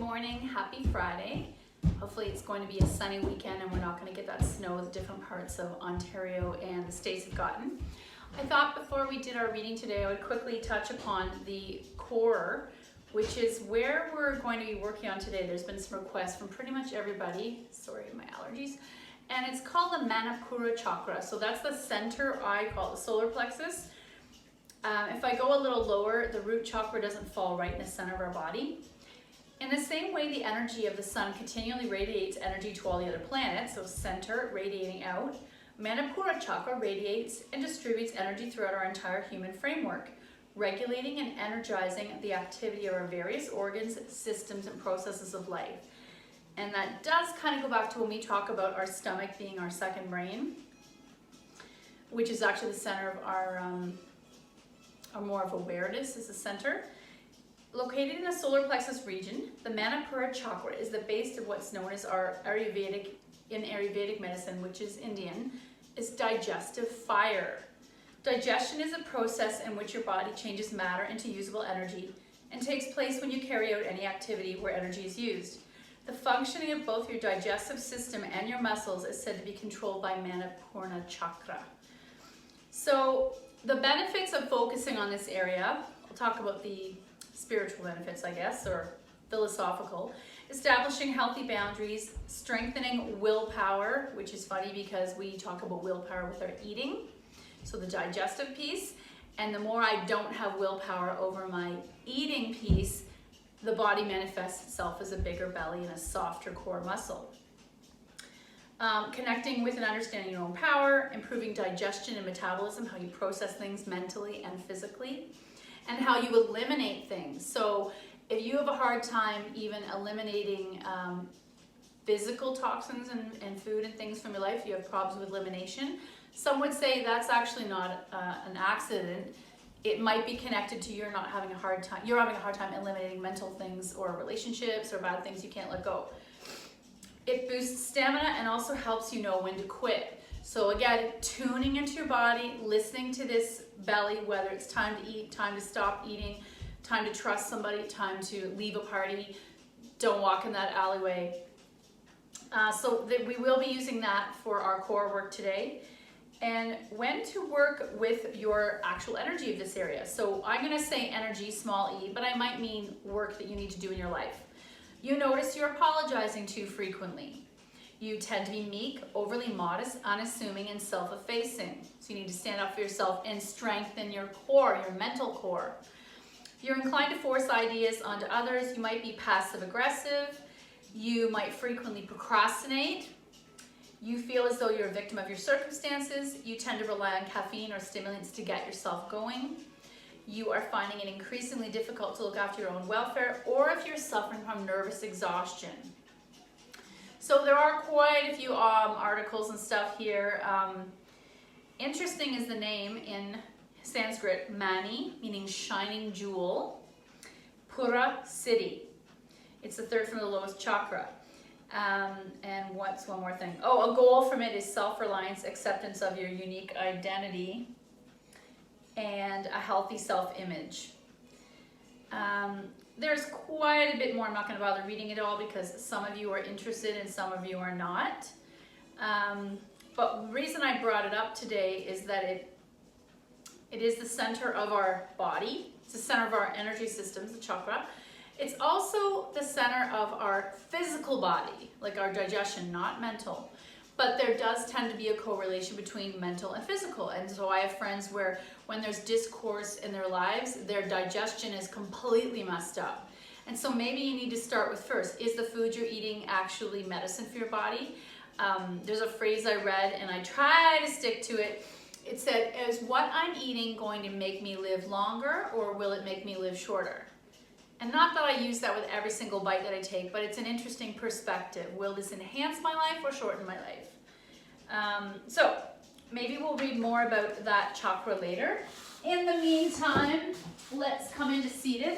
morning, happy Friday. Hopefully it's going to be a sunny weekend and we're not going to get that snow that different parts of Ontario and the States have gotten. I thought before we did our reading today, I would quickly touch upon the core, which is where we're going to be working on today. There's been some requests from pretty much everybody. Sorry, my allergies. And it's called the Manipura chakra. So that's the center, I call it the solar plexus. If I go a little lower, the root chakra doesn't fall right in the center of our body. In the same way the energy of the sun continually radiates energy to all the other planets, so center radiating out, Manipura chakra radiates and distributes energy throughout our entire human framework, regulating and energizing the activity of our various organs, systems, and processes of life. And that does kind of go back to when we talk about our stomach being our second brain, which is actually the center of our more of awareness is the center. Located in the solar plexus region, the Manipura chakra is the base of what's known as our Ayurvedic medicine, which is Indian, is digestive fire. Digestion is a process in which your body changes matter into usable energy and takes place when you carry out any activity where energy is used. The functioning of both your digestive system and your muscles is said to be controlled by Manipura chakra. So the benefits of focusing on this area, I'll talk about the spiritual benefits, I guess, or philosophical. Establishing healthy boundaries, strengthening willpower, which is funny because we talk about willpower with our eating, so the digestive piece, and the more I don't have willpower over my eating piece, the body manifests itself as a bigger belly and a softer core muscle. Connecting with and understanding your own power, improving digestion and metabolism, how you process things mentally and physically, and how you eliminate things. So if you have a hard time even eliminating physical toxins and food and things from your life, you have problems with elimination, some would say that's actually not an accident. It might be connected to you're having a hard time eliminating mental things or relationships or bad things you can't let go. It boosts stamina and also helps you know when to quit. So again, tuning into your body, listening to this belly, whether it's time to eat, time to stop eating, time to trust somebody, time to leave a party, don't walk in that alleyway. We will be using that for our core work today. And when to work with your actual energy of this area. So I'm gonna say energy, small e, but I might mean work that you need to do in your life. You notice you're apologizing too frequently. You tend to be meek, overly modest, unassuming, and self-effacing. So you need to stand up for yourself and strengthen your core, your mental core. You're inclined to force ideas onto others. You might be passive-aggressive. You might frequently procrastinate. You feel as though you're a victim of your circumstances. You tend to rely on caffeine or stimulants to get yourself going. You are finding it increasingly difficult to look after your own welfare, or if you're suffering from nervous exhaustion. So there are quite a few articles and stuff here. Interesting is the name in Sanskrit, Mani, meaning shining jewel, Pura, city. It's the third from the lowest chakra. And what's one more thing? Oh, a goal from it is self-reliance, acceptance of your unique identity, and a healthy self-image. There's quite a bit more. I'm not going to bother reading it all because some of you are interested and some of you are not. But the reason I brought it up today is that it is the center of our body. It's the center of our energy systems, the chakra. It's also the center of our physical body, like our digestion, not mental. But there does tend to be a correlation between mental and physical. And so I have friends where when there's discourse in their lives, their digestion is completely messed up. And so maybe you need to start with first, is the food you're eating actually medicine for your body? There's a phrase I read and I try to stick to it. It said, is what I'm eating going to make me live longer or will it make me live shorter? And not that I use that with every single bite that I take, but it's an interesting perspective. Will this enhance my life or shorten my life? So maybe we'll read more about that chakra later. In the meantime, let's come into seated.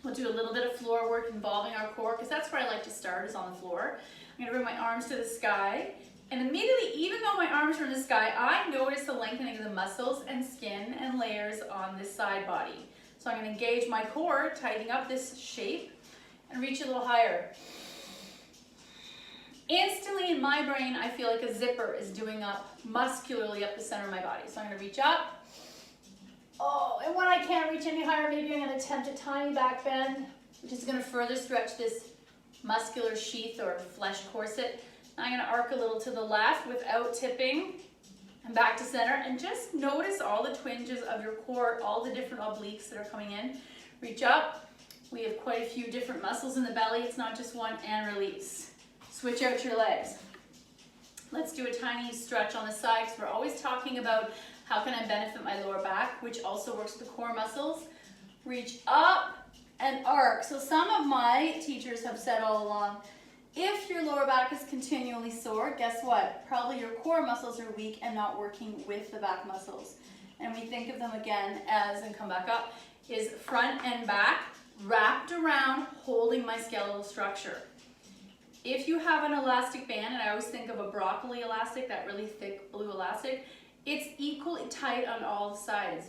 We'll do a little bit of floor work involving our core, because that's where I like to start, is on the floor. I'm gonna bring my arms to the sky. And immediately, even though my arms are in the sky, I notice the lengthening of the muscles and skin and layers on this side body. So I'm going to engage my core, tightening up this shape, and reach a little higher. Instantly in my brain, I feel like a zipper is doing up muscularly up the center of my body. So I'm gonna reach up. Oh, and when I can't reach any higher, maybe I'm gonna attempt a tiny back bend, which is gonna further stretch this muscular sheath or flesh corset. I'm gonna arc a little to the left without tipping and back to center, and just notice all the twinges of your core, all the different obliques that are coming in. Reach up. We have quite a few different muscles in the belly. It's not just one, and release. Switch out your legs. Let's do a tiny stretch on the side, because we're always talking about how can I benefit my lower back, which also works with the core muscles. Reach up and arc. So some of my teachers have said all along, if your lower back is continually sore, guess what? Probably your core muscles are weak and not working with the back muscles. And we think of them again as, and come back up, is front and back wrapped around holding my skeletal structure. If you have an elastic band, and I always think of a broccoli elastic, that really thick blue elastic, it's equally tight on all sides.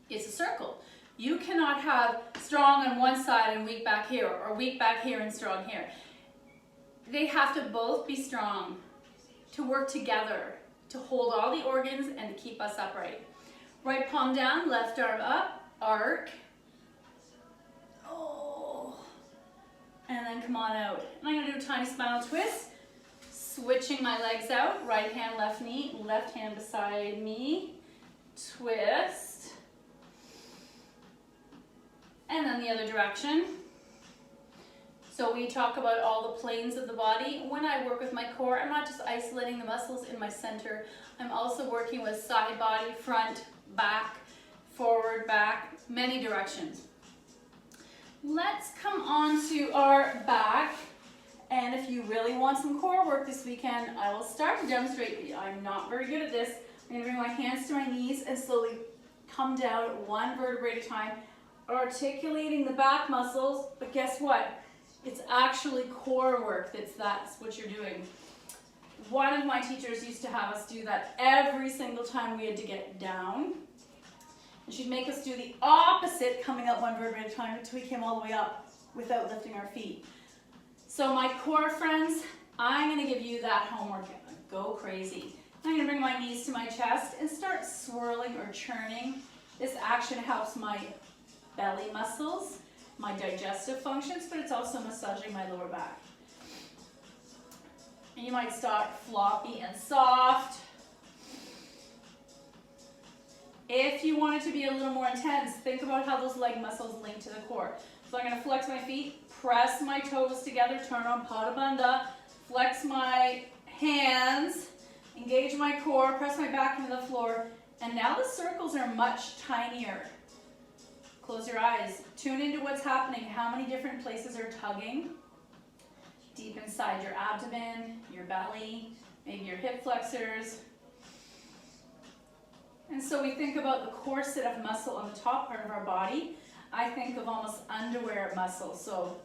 It's a circle. You cannot have strong on one side and weak back here, or weak back here and strong here. They have to both be strong to work together, to hold all the organs and to keep us upright. Right palm down, left arm up, arc. Oh. And then come on out. And I'm gonna do a tiny spinal twist. Switching my legs out, right hand, left knee, left hand beside me, twist. And then the other direction. So we talk about all the planes of the body. When I work with my core, I'm not just isolating the muscles in my center. I'm also working with side body, front, back, forward, back, many directions. Let's come on to our back. And if you really want some core work this weekend, I will start to demonstrate. I'm not very good at this. I'm gonna bring my hands to my knees and slowly come down one vertebrae at a time, articulating the back muscles, but guess what? It's actually core work. That's what you're doing. One of my teachers used to have us do that every single time we had to get down. And she'd make us do the opposite, coming up one vertebrae at a time until we came all the way up without lifting our feet. So my core friends, I'm gonna give you that homework. Go crazy. I'm gonna bring my knees to my chest and start swirling or churning. This action helps my belly muscles, my digestive functions, but it's also massaging my lower back. And you might start floppy and soft. If you want it to be a little more intense, think about how those leg muscles link to the core. So I'm gonna flex my feet, press my toes together, turn on Pada Bandha, flex my hands, engage my core, press my back into the floor, and now the circles are much tinier. Close your eyes. Tune into what's happening. How many different places are tugging? Deep inside your abdomen, your belly, maybe your hip flexors. And so we think about the corset of muscle on the top part of our body. I think of almost underwear muscle. So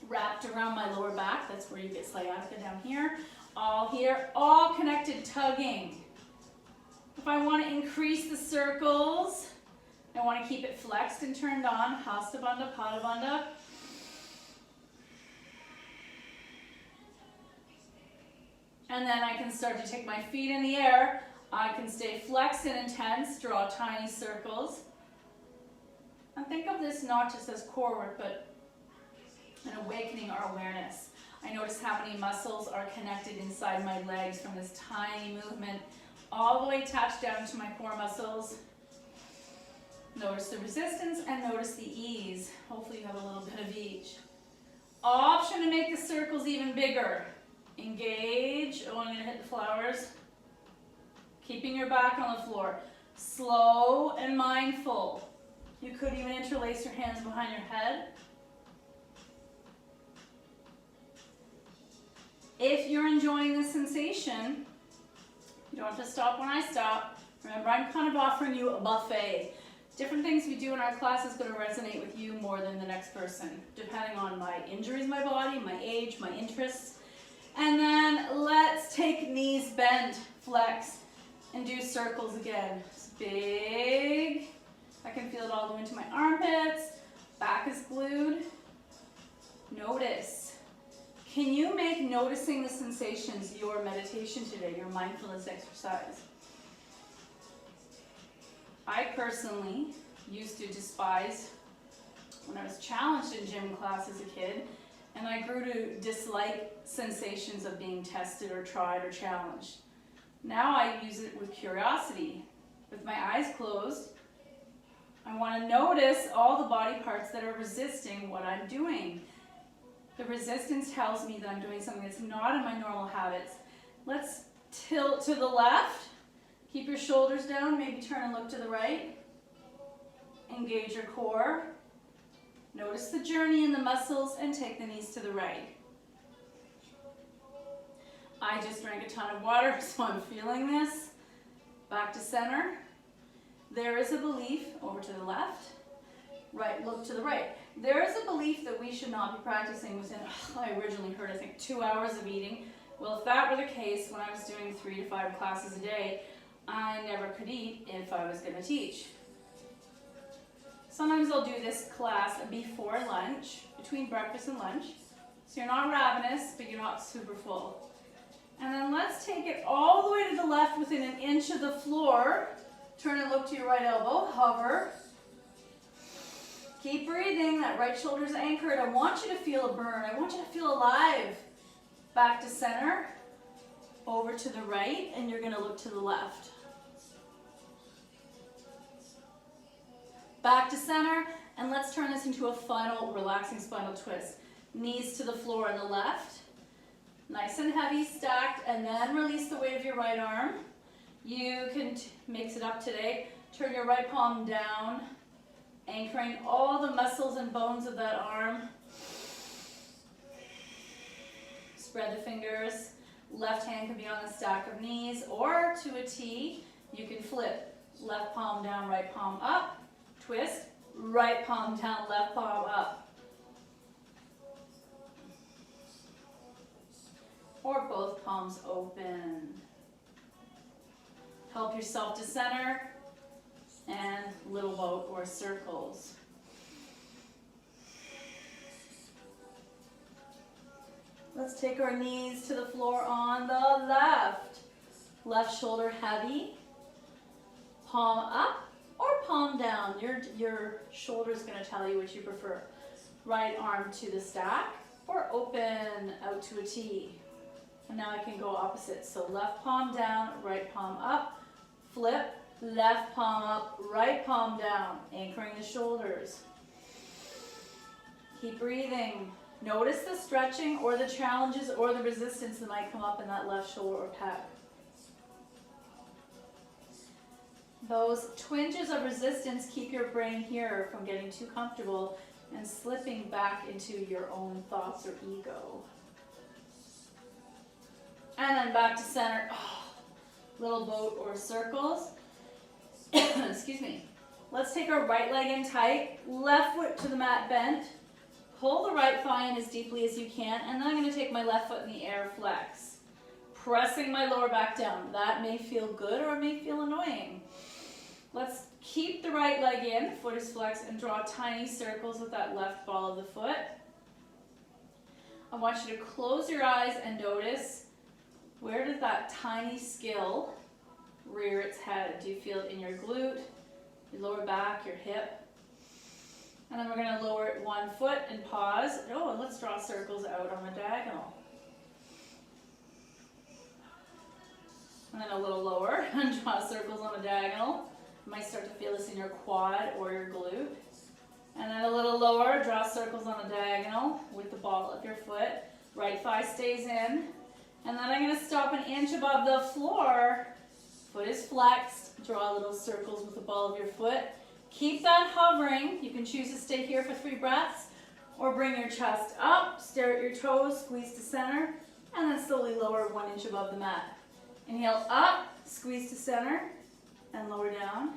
wrapped around my lower back, that's where you get sciatica down here, all connected, tugging. If I want to increase the circles, I want to keep it flexed and turned on, Hasta Bandha, Pada Bandha. And then I can start to take my feet in the air. I can stay flexed and intense, draw tiny circles. And think of this not just as core work, but an awakening our awareness. I notice how many muscles are connected inside my legs from this tiny movement, all the way attached down to my core muscles. Notice the resistance and notice the ease. Hopefully you have a little bit of each. Option to make the circles even bigger. Engage. Oh, I'm going to hit the flowers. Keeping your back on the floor. Slow and mindful. You could even interlace your hands behind your head. If you're enjoying the sensation, you don't have to stop when I stop. Remember, I'm kind of offering you a buffet. Different things we do in our class is going to resonate with you more than the next person, depending on my injuries in my body, my age, my interests. And then let's take knees bent, flex, and do circles again. It's big. I can feel it all the way into my armpits. Back is glued. notice. Can you make noticing the sensations your meditation today, your mindfulness exercise? I personally used to despise when I was challenged in gym class as a kid, and I grew to dislike sensations of being tested or tried or challenged. Now I use it with curiosity. With my eyes closed, I want to notice all the body parts that are resisting what I'm doing. The resistance tells me that I'm doing something that's not in my normal habits. Let's tilt to the left. Keep your shoulders down, maybe turn and look to the right. Engage your core. Notice the journey in the muscles and take the knees to the right. I just drank a ton of water, so I'm feeling this. Back to center. There is a belief, over to the left. Right, look to the right. There is a belief that we should not be practicing within, I originally heard, I think, 2 hours of eating. Well, if that were the case, when I was doing 3 to 5 classes a day, I never could eat if I was going to teach. Sometimes I'll do this class before lunch, between breakfast and lunch. So you're not ravenous, but you're not super full. And then let's take it all the way to the left within an inch of the floor. Turn and look to your right elbow, hover. Keep breathing, that right shoulder's anchored. I want you to feel a burn. I want you to feel alive. Back to center, over to the right, and you're gonna look to the left. Back to center, and let's turn this into a final relaxing spinal twist. Knees to the floor on the left. Nice and heavy, stacked, and then release the weight of your right arm. You can mix it up today. Turn your right palm down, anchoring all the muscles and bones of that arm. Spread the fingers. Left hand can be on the stack of knees, or to a T, you can flip. Left palm down, right palm up. Twist. Right palm down, left palm up. Or both palms open. Help yourself to center and little boat or circles. Let's take our knees to the floor on the left. Left shoulder heavy. Palm up or palm down. Your shoulder is going to tell you which you prefer. Right arm to the stack or open out to a T. And now I can go opposite. So left palm down, right palm up. Flip, left palm up, right palm down. Anchoring the shoulders. Keep breathing. Notice the stretching or the challenges or the resistance that might come up in that left shoulder or pec. Those twinges of resistance keep your brain here from getting too comfortable and slipping back into your own thoughts or ego. And then back to center. Oh, little boat or circles. Excuse me. Let's take our right leg in tight, left foot to the mat bent. Pull the right thigh in as deeply as you can, and then I'm going to take my left foot in the air, flex. Pressing my lower back down. That may feel good or it may feel annoying. Let's keep the right leg in, foot is flexed, and draw tiny circles with that left ball of the foot. I want you to close your eyes and notice, where does that tiny skill rear its head? Do you feel it in your glute, your lower back, your hip? And then we're going to lower it one foot and pause. Oh, and let's draw circles out on the diagonal. And then a little lower and draw circles on the diagonal. You might start to feel this in your quad or your glute. And then a little lower, draw circles on the diagonal with the ball of your foot. Right thigh stays in. And then I'm going to stop an inch above the floor. Foot is flexed. Draw little circles with the ball of your foot. Keep that hovering. You can choose to stay here for 3 breaths or bring your chest up, stare at your toes, squeeze to center, and then slowly lower 1 inch above the mat. Inhale up, squeeze to center, and lower down.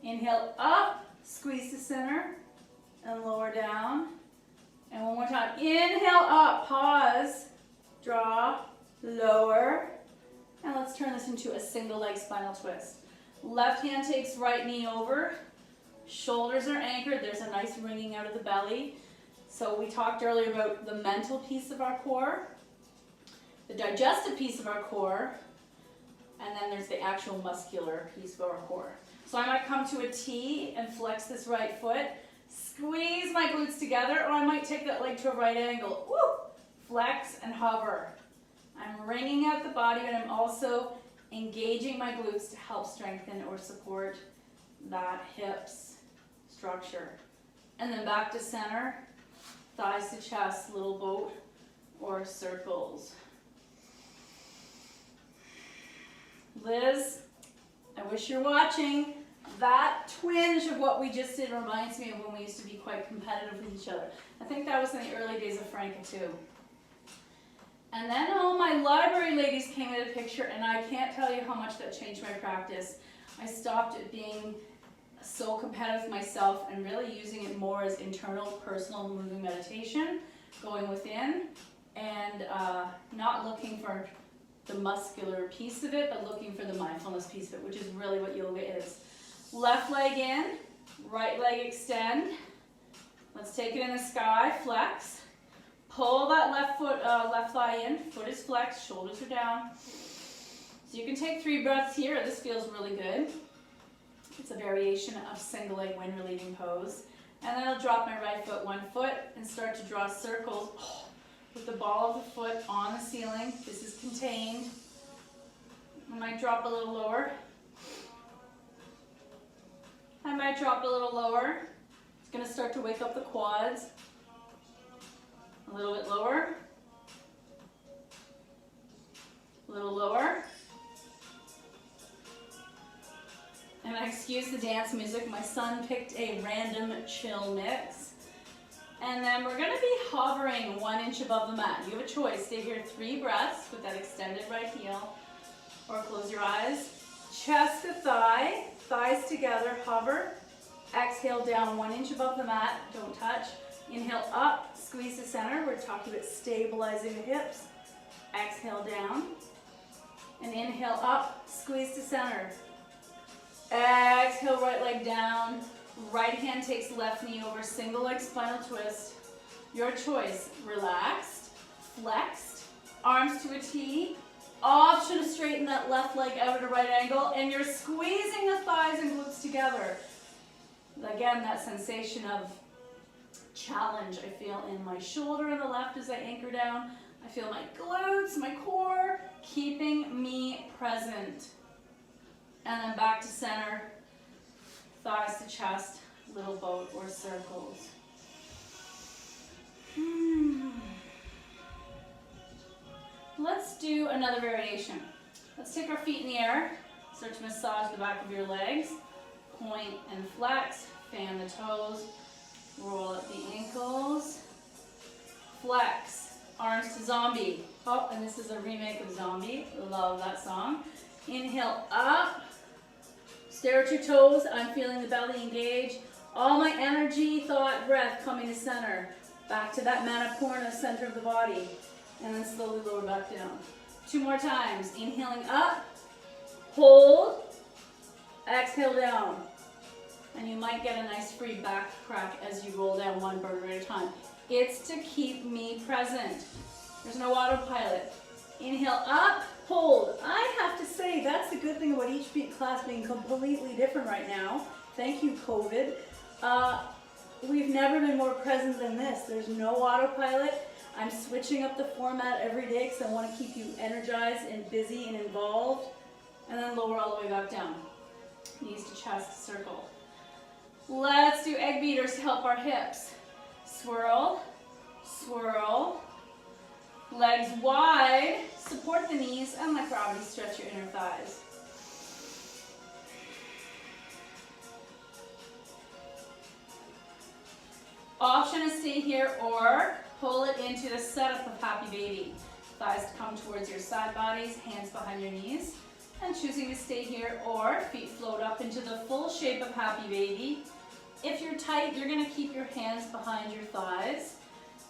Inhale up, squeeze to center, and lower down. And one more time. Inhale up, pause, draw, lower. And let's turn this into a single leg spinal twist. Left hand takes right knee over. Shoulders are anchored. There's a nice ringing out of the belly. So we talked earlier about the mental piece of our core, the digestive piece of our core, and then there's the actual muscular piece of our core. So I might come to a T and flex this right foot, squeeze my glutes together, or I might take that leg to a right angle. Woo! Flex and hover. I'm wringing out the body, but I'm also engaging my glutes to help strengthen or support that hips structure. And then back to center, thighs to chest, little boat or circles. Liz, I wish you're watching. That twinge of what we just did reminds me of when we used to be quite competitive with each other. I think that was in the early days of Franca too. And then all my library ladies came into the picture, and I can't tell you how much that changed my practice. I stopped it being so competitive with myself and really using it more as internal, personal, moving meditation, going within, and not looking for the muscular piece of it, but looking for the mindfulness piece of it, which is really what yoga is. Left leg in, right leg extend. Let's take it in the sky, flex. Pull that left foot, left thigh in, foot is flexed, shoulders are down. So you can take 3 breaths here. This feels really good. It's a variation of single leg wind relieving pose. And then I'll drop my right foot 1 foot and start to draw circles with the ball of the foot on the ceiling. This is contained. I might drop a little lower. I might drop a little lower. It's going to start to wake up the quads. A little bit lower. A little lower. And excuse the dance music. My son picked a random chill mix. And then we're going to be hovering 1 inch above the mat. You have a choice. Stay here 3 breaths with that extended right heel. Or close your eyes. Chest to thigh. Thighs together. Hover. Exhale down 1 inch above the mat. Don't touch. Inhale up. Squeeze the center. We're talking about stabilizing the hips. Exhale down. And inhale up. Squeeze to center. Exhale, right leg down. Right hand takes left knee over, single leg spinal twist. Your choice, relaxed, flexed, arms to a T. Option to straighten that left leg out at a right angle, and you're squeezing the thighs and glutes together. Again, that sensation of challenge I feel in my shoulder on the left as I anchor down. I feel my glutes, my core, keeping me present. And then back to center, thighs to chest, little boat or circles. Let's do another variation. Let's take our feet in the air, start to massage the back of your legs, point and flex, fan the toes, roll up the ankles, flex, arms to zombie. Oh, and this is a remake of Zombie, love that song. Inhale up. Stare at your toes. I'm feeling the belly engage. All my energy, thought, breath coming to center. Back to that Manipurna, center of the body. And then slowly lower back down. 2 more times. Inhaling up. Hold. Exhale down. And you might get a nice free back crack as you roll down 1 vertebrae at a time. It's to keep me present. There's no autopilot. Inhale up. Hold. I have to say, that's the good thing about each class being completely different right now. Thank you, COVID. We've never been more present than this. There's no autopilot. I'm switching up the format every day because I want to keep you energized and busy and involved. And then lower all the way back down. Knees to chest, circle. Let's do egg beaters to help our hips. Swirl, swirl. Legs wide, support the knees, and let gravity stretch your inner thighs. Option to stay here or pull it into the setup of Happy Baby. Thighs come towards your side bodies, hands behind your knees. And choosing to stay here or feet float up into the full shape of Happy Baby. If you're tight, you're going to keep your hands behind your thighs.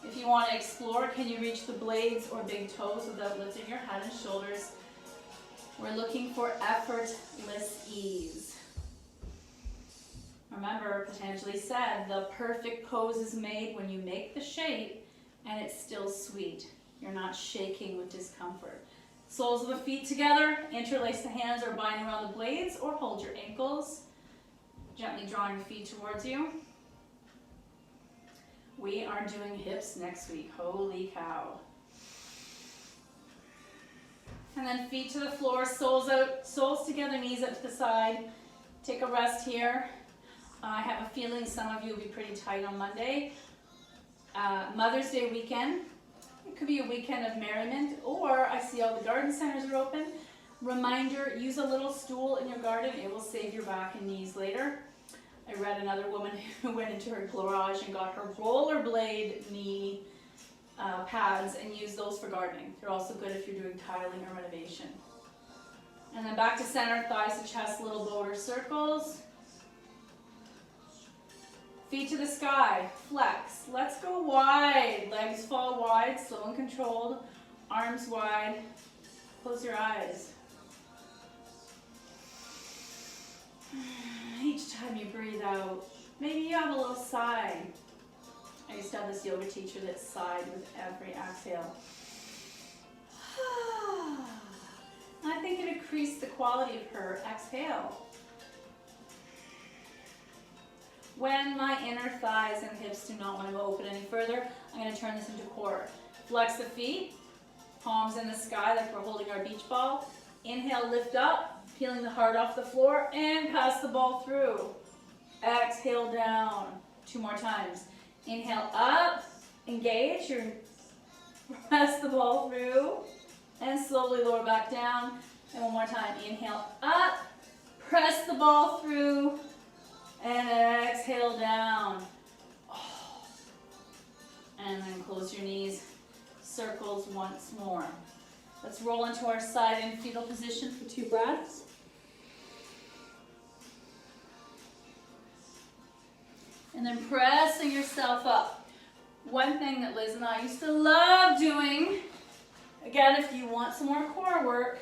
If you want to explore, can you reach the blades or big toes without lifting your head and shoulders? We're looking for effortless ease. Remember, Patanjali said, the perfect pose is made when you make the shape and it's still sweet. You're not shaking with discomfort. Soles of the feet together, interlace the hands or bind around the blades, or hold your ankles. Gently drawing your feet towards you. We are doing hips next week. Holy cow. And then feet to the floor, soles out, soles together, knees up to the side. Take a rest here. I have a feeling some of you will be pretty tight on Monday. Mother's Day weekend. It could be a weekend of merriment, or I see all the garden centers are open. Reminder, use a little stool in your garden. It will save your back and knees later. I read another woman who went into her garage and got her rollerblade knee pads and used those for gardening. They're also good if you're doing tiling or renovation. And then back to center, thighs to chest, little boulder circles. Feet to the sky, flex. Let's go wide. Legs fall wide, slow and controlled. Arms wide. Close your eyes. Each time you breathe out, maybe you have a little sigh. I used to have this yoga teacher that sighed with every exhale. I think it increased the quality of her exhale. When my inner thighs and hips do not want to open any further, I'm going to turn this into core. Flex the feet, palms in the sky like we're holding our beach ball. Inhale, lift up, peeling the heart off the floor, and pass the ball through. Exhale down. 2 more times. Inhale up, engage, press the ball through, and slowly lower back down. And 1 more time. Inhale up, press the ball through, and exhale down. And then close your knees, circles once more. Let's roll into our side in fetal position for 2 breaths. And then pressing yourself up. One thing that Liz and I used to love doing, again, if you want some more core work,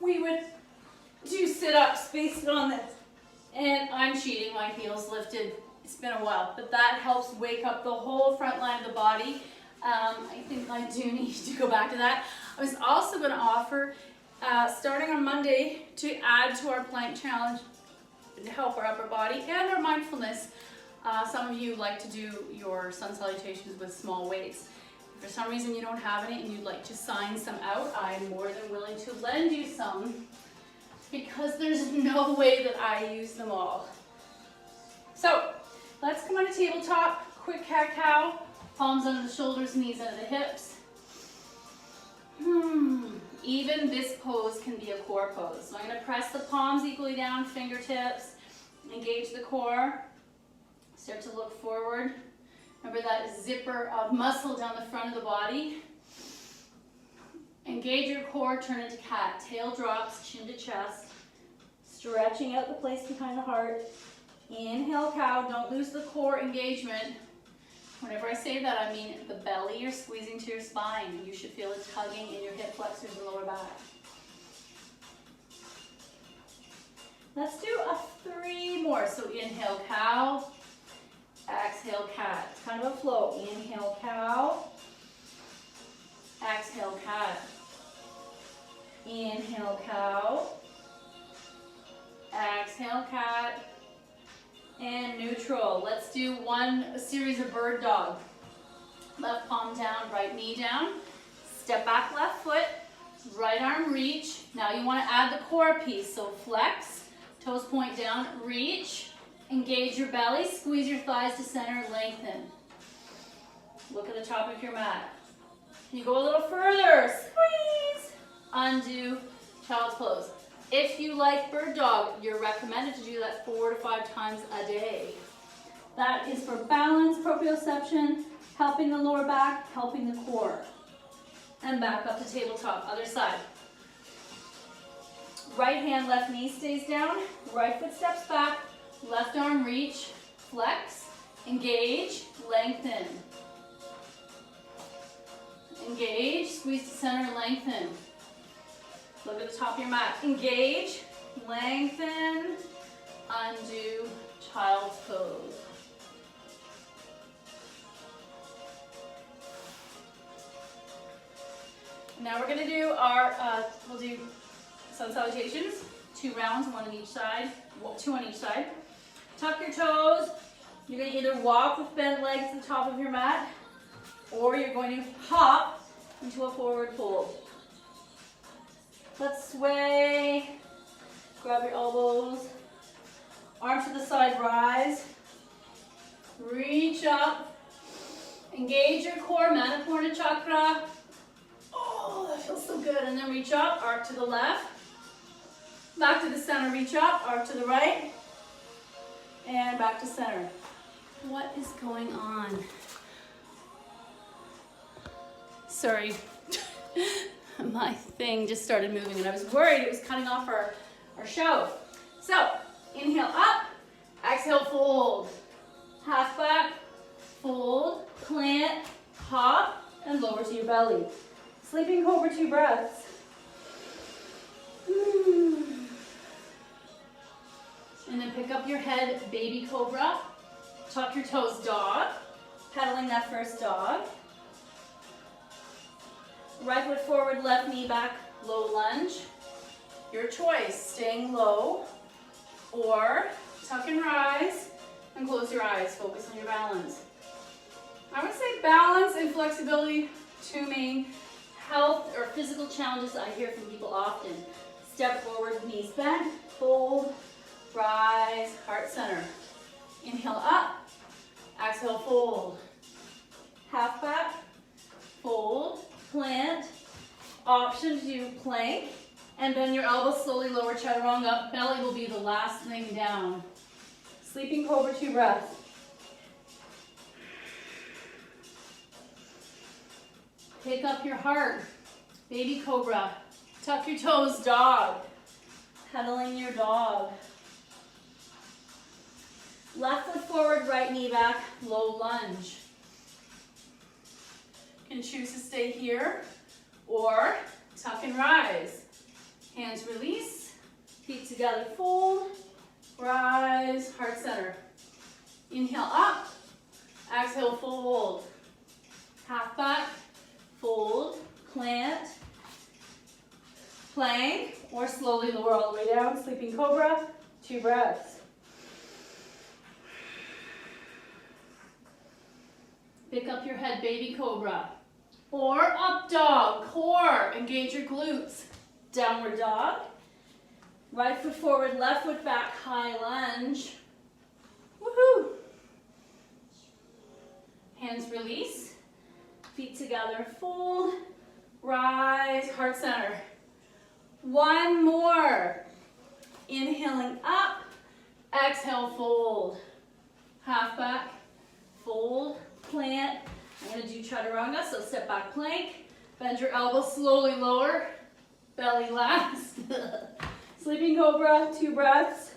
we would do sit-ups based on this. And I'm cheating, my heels lifted. It's been a while, but that helps wake up the whole front line of the body. I think I do need to go back to that. I was also going to offer, starting on Monday, to add to our plank challenge to help our upper body and our mindfulness. Some of you like to do your sun salutations with small weights. If for some reason you don't have any and you'd like to sign some out, I'm more than willing to lend you some, because there's no way that I use them all. So let's come on to tabletop, quick cat-cow, palms under the shoulders, knees under the hips. Even this pose can be a core pose. So I'm going to press the palms equally down, fingertips, engage the core, start to look forward. Remember that zipper of muscle down the front of the body. Engage your core, turn into cat. Tail drops, chin to chest. Stretching out the place behind the heart. Inhale, cow. Don't lose the core engagement. Whenever I say that, I mean the belly you're squeezing to your spine. You should feel it tugging in your hip flexors and lower back. Let's do 3 more. So inhale, cow. Exhale, cat. It's kind of a flow. Inhale, cow. Exhale, cat. Inhale, cow. Exhale, cat. And neutral. Let's do a series of bird dog. Left palm down, right knee down. Step back, left foot. Right arm reach. Now you want to add the core piece. So flex, toes point down, reach. Engage your belly, squeeze your thighs to center, lengthen. Look at the top of your mat. Can you go a little further? Squeeze. Undo, child's pose. If you like bird dog, you're recommended to do that 4 to 5 times a day. That is for balance, proprioception, helping the lower back, helping the core. And back up to tabletop, other side. Right hand, left knee stays down, right foot steps back, left arm reach, flex, engage, lengthen. Engage, squeeze to center, lengthen. Look at the top of your mat. Engage, lengthen, undo, child's pose. Now we're gonna do our, we'll do sun salutations, 2 rounds, 1 on each side, 2 on each side. Tuck your toes. You're gonna either walk with bent legs to the top of your mat, or you're going to hop into a forward fold. Let's sway. Grab your elbows. Arms to the side, rise. Reach up. Engage your core, Manipurna chakra. Oh, that feels so good. And then reach up, arc to the left. Back to the center, reach up, arc to the right. And back to center. What is going on? Sorry, my thing just started moving and I was worried it was cutting off our show. So, inhale up, exhale fold. Half back, fold, plant, hop, and lower to your belly. Sleeping Cobra, 2 breaths. And then pick up your head, Baby Cobra. Tuck your toes, dog. Pedaling that first dog. Right foot forward, left knee back, low lunge. Your choice, staying low, or tuck and rise and close your eyes. Focus on your balance. I would say balance and flexibility, 2 main health or physical challenges I hear from people often. Step forward, knees bent, fold, rise, heart center. Inhale up, exhale fold. Half back, fold, plant. Option to do plank, and bend your elbows slowly, lower chaturanga. Belly will be the last thing down. Sleeping Cobra, 2 breaths. Pick up your heart, Baby Cobra. Tuck your toes, dog. Pedaling your dog. Left foot forward, right knee back, low lunge. You can choose to stay here or tuck and rise. Hands release, feet together, fold, rise, heart center. Inhale up, exhale fold. Half back, fold, plant, plank, or slowly lower all the way down. Sleeping Cobra, 2 breaths. Pick up your head, Baby Cobra. Or up dog, core, engage your glutes. Downward dog. Right foot forward, left foot back, high lunge. Woohoo! Hands release. Feet together, fold, rise, heart center. 1 more. Inhaling up, exhale, fold. Half back, fold, plant. I'm going to do chaturanga, so step back plank. Bend your elbows, slowly lower. Belly last. Sleeping Cobra, 2 breaths.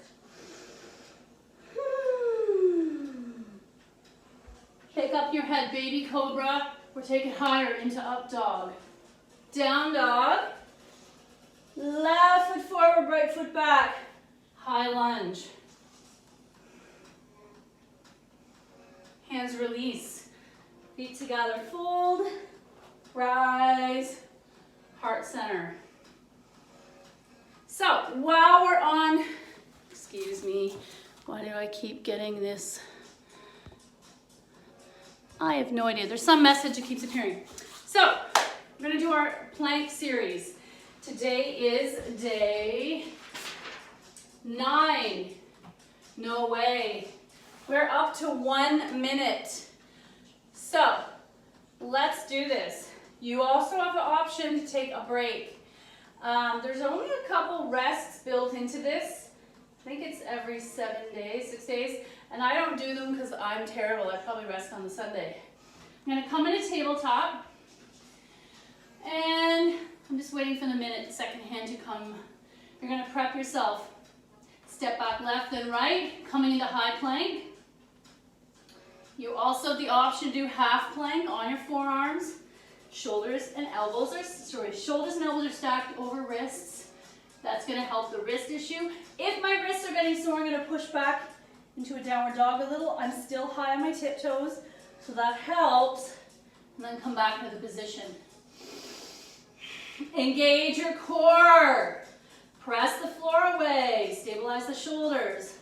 Pick up your head, Baby Cobra. Or take it higher into up dog. Down dog. Left foot forward, right foot back. High lunge. Hands release. Feet together, fold, rise, heart center. So while we're on, excuse me, why do I keep getting this? I have no idea. There's some message that keeps appearing. So we're gonna do our plank series. Today is day 9. No way. We're up to 1 minute. So let's do this. You also have the option to take a break. There's only a couple rests built into this. I think it's every 7 days, 6 days. And I don't do them because I'm terrible. I probably rest on the Sunday. I'm gonna come into tabletop. And I'm just waiting for the second hand to come. You're gonna prep yourself. Step back left and right, coming into high plank. You also have the option to do half plank on your forearms. Shoulders and elbows shoulders and elbows are stacked over wrists. That's gonna help the wrist issue. If my wrists are getting sore, I'm gonna push back into a downward dog a little. I'm still high on my tiptoes, so that helps. And then come back to the position. Engage your core. Press the floor away. Stabilize the shoulders.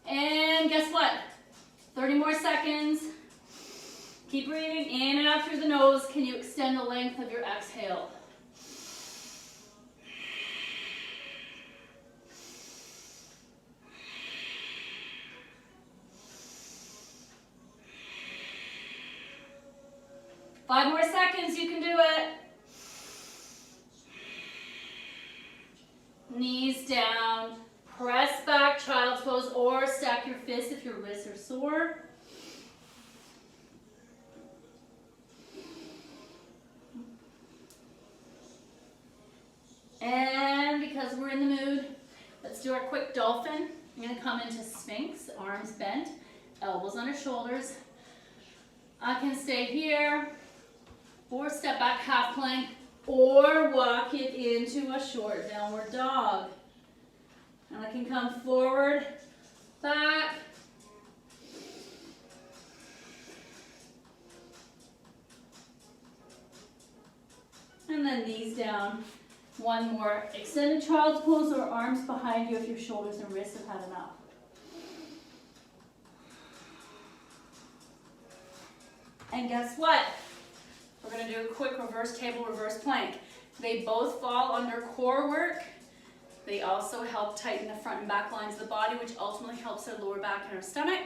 And guess what? 30 more seconds. Keep breathing in and out through the nose. Can you extend the length of your exhale? Five more seconds, you can do it. Knees down, press back, child's pose, or stack your fists if your wrists are sore. And because we're in the mood, let's do our quick dolphin. I'm gonna come into Sphinx, arms bent, elbows under shoulders. I can stay here, or step back half plank, or walk it into a short downward dog. And I can come forward, back, and then knees down. One more, extended child's pose or arms behind you if your shoulders and wrists have had enough. And guess what? We're going to do a quick reverse table, reverse plank. They both fall under core work. They also help tighten the front and back lines of the body, which ultimately helps our lower back and our stomach.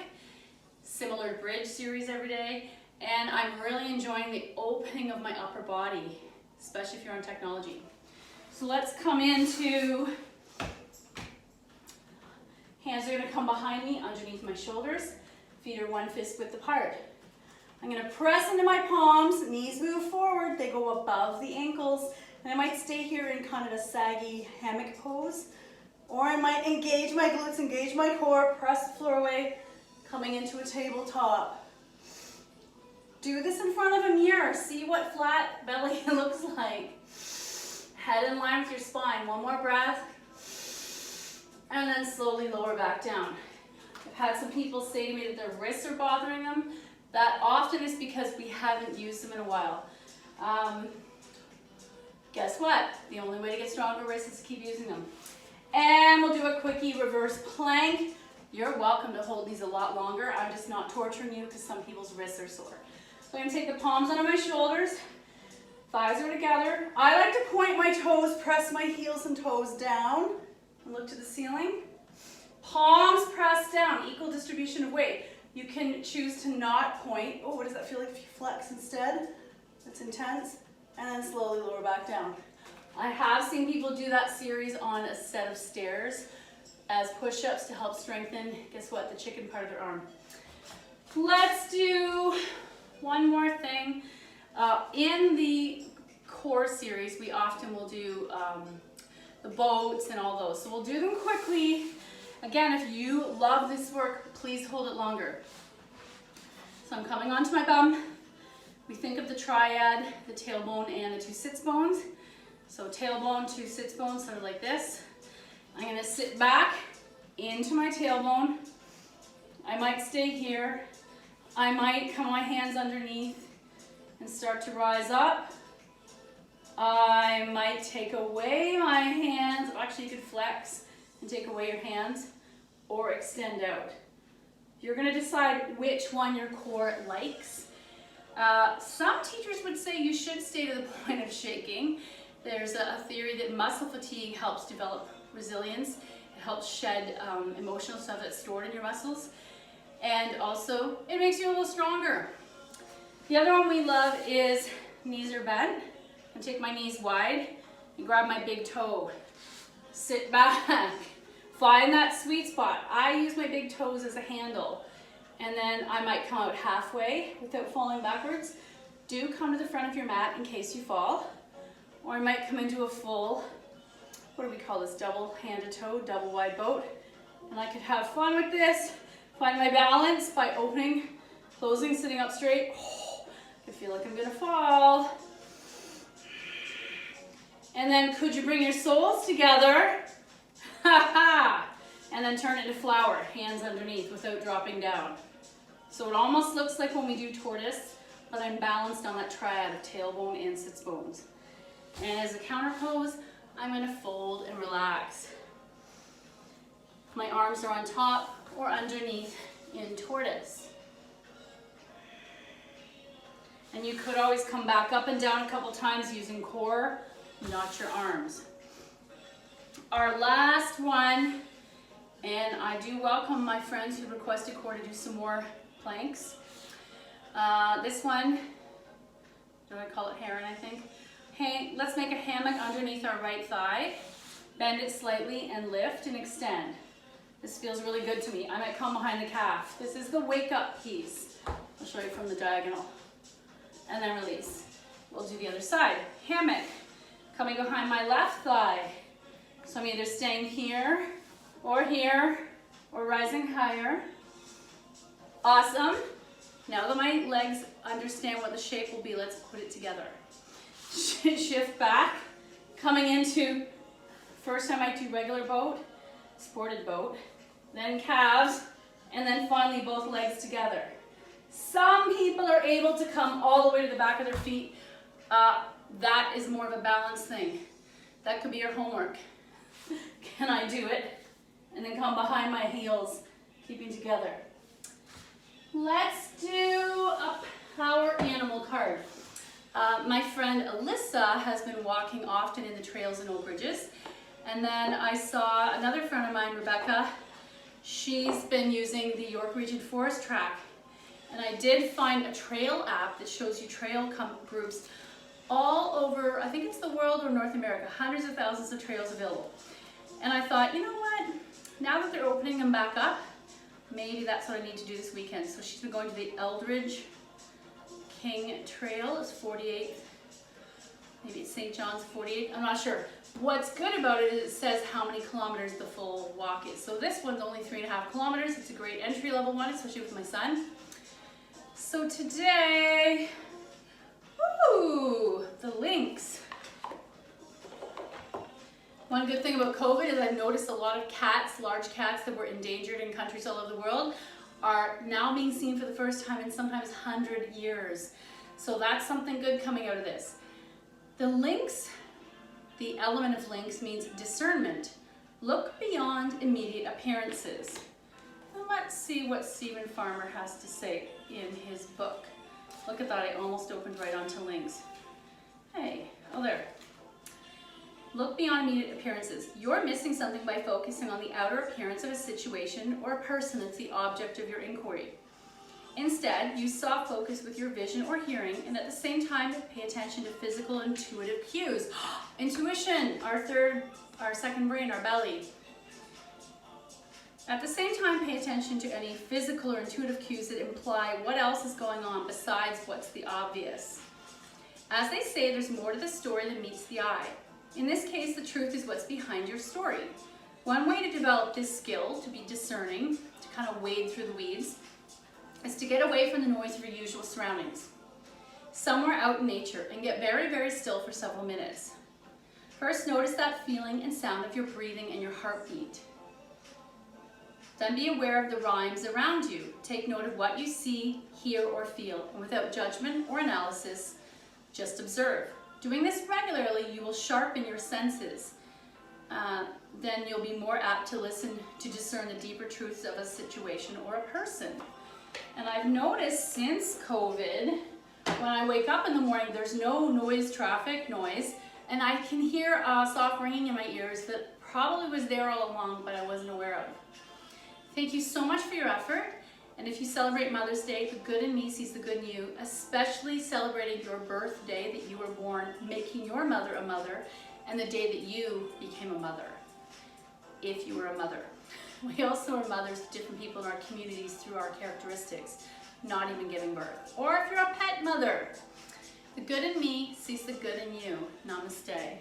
Similar bridge series every day. And I'm really enjoying the opening of my upper body, especially if you're on technology. So let's come into, hands are going to come behind me, underneath my shoulders. Feet are one fist width apart. I'm going to press into my palms, knees move forward, they go above the ankles, and I might stay here in kind of a saggy hammock pose, or I might engage my glutes, engage my core, press the floor away, coming into a tabletop. Do this in front of a mirror, see what flat belly looks like. Head in line with your spine, one more breath, and then slowly lower back down. I've had some people say to me that their wrists are bothering them. That often is because we haven't used them in a while. Guess what? The only way to get stronger wrists is to keep using them. And we'll do a quickie reverse plank. You're welcome to hold these a lot longer. I'm just not torturing you because some people's wrists are sore. So I'm going to take the palms under my shoulders. Thighs are together. I like to point my toes, press my heels and toes down, and look to the ceiling. Palms pressed down, equal distribution of weight. You can choose to not point. Oh, what does that feel like if you flex instead? That's intense. And then slowly lower back down. I have seen people do that series on a set of stairs as push-ups to help strengthen, guess what, the chicken part of their arm. Let's do one more thing. In the core series, we often will do the boats and all those. So we'll do them quickly. Again, if you love this work, please hold it longer. So I'm coming onto my bum. We think of the triad, the tailbone and the two sits bones. So tailbone, two sits bones, sort of like this. I'm going to sit back into my tailbone. I might stay here. I might come my hands underneath and start to rise up. I might take away my hands. Actually, you could flex and take away your hands or extend out. You're going to decide which one your core likes. Some teachers would say you should stay to the point of shaking. There's a theory that muscle fatigue helps develop resilience. It helps shed emotional stuff that's stored in your muscles. And also, it makes you a little stronger. The other one we love is knees are bent. And take my knees wide and grab my big toe. Sit back. Find that sweet spot. I use my big toes as a handle. And then I might come out halfway without falling backwards. Do come to the front of your mat in case you fall. Or I might come into a full, what do we call this? Double handed toe, double wide boat. And I could have fun with this. Find my balance by opening, closing, sitting up straight. I feel like I'm gonna fall. And then could you bring your soles together? Ha ha! And then turn it to flower, hands underneath without dropping down. So it almost looks like when we do tortoise but I'm balanced on that triad of tailbone and sits bones. And as a counter pose, I'm going to fold and relax. My arms are on top or underneath in tortoise. And you could always come back up and down a couple times using core, not your arms. Our last one, and I do welcome my friends who requested core to do some more planks. This one, do I call it heron, I think? Hey, let's make a hammock underneath our right thigh. Bend it slightly and lift and extend. This feels really good to me. I might come behind the calf. This is the wake up piece. I'll show you from the diagonal. And then release. We'll do the other side. Hammock, coming behind my left thigh. So I'm either staying here, or rising higher. Awesome. Now that my legs understand what the shape will be, let's put it together. Shift back, coming into, first I might do regular boat, sported boat, then calves, and then finally both legs together. Some people are able to come all the way to the back of their feet. That is more of a balance thing. That could be your homework. Can I do it? And then come behind my heels, keeping together. Let's do a power animal card. My friend Alyssa has been walking often in the trails in Oak Ridges. And then I saw another friend of mine, Rebecca. She's been using the York Region Forest Track. And I did find a trail app that shows you trail groups all over, I think it's the world or North America, hundreds of thousands of trails available. And I thought, you know what, now that they're opening them back up, maybe that's what I need to do this weekend. So she's been going to the Eldridge King Trail, it's 48, maybe it's St. John's 48, I'm not sure. What's good about it is it says how many kilometers the full walk is. So this one's only 3.5 kilometers. It's a great entry level one, especially with my son. So today, the lynx. One good thing about COVID is I've noticed a lot of cats, large cats that were endangered in countries all over the world, are now being seen for the first time in sometimes 100 years. So that's something good coming out of this. The lynx, the element of lynx means discernment. Look beyond immediate appearances. And let's see what Stephen Farmer has to say in his book. Look at that, I almost opened right onto lynx. Hey, oh there. Look beyond immediate appearances. You're missing something by focusing on the outer appearance of a situation or a person that's the object of your inquiry. Instead, use soft focus with your vision or hearing, and at the same time, pay attention to physical intuitive cues. Intuition, our second brain, our belly. At the same time, pay attention to any physical or intuitive cues that imply what else is going on besides what's the obvious. As they say, there's more to the story than meets the eye. In this case, the truth is what's behind your story. One way to develop this skill, to be discerning, to kind of wade through the weeds, is to get away from the noise of your usual surroundings. Somewhere out in nature and get very, very still for several minutes. First, notice that feeling and sound of your breathing and your heartbeat. Then be aware of the rhymes around you. Take note of what you see, hear, or feel, and without judgment or analysis, just observe. Doing this regularly, you will sharpen your senses. Then you'll be more apt to listen to discern the deeper truths of a situation or a person. And I've noticed since COVID, when I wake up in the morning, there's no noise, traffic noise, and I can hear a soft ringing in my ears that probably was there all along, but I wasn't aware of. Thank you so much for your effort. And if you celebrate Mother's Day, the good in me sees the good in you, especially celebrating your birthday that you were born, making your mother a mother, and the day that you became a mother, if you were a mother. We also are mothers to different people in our communities through our characteristics, not even giving birth. Or if you're a pet mother, the good in me sees the good in you. Namaste.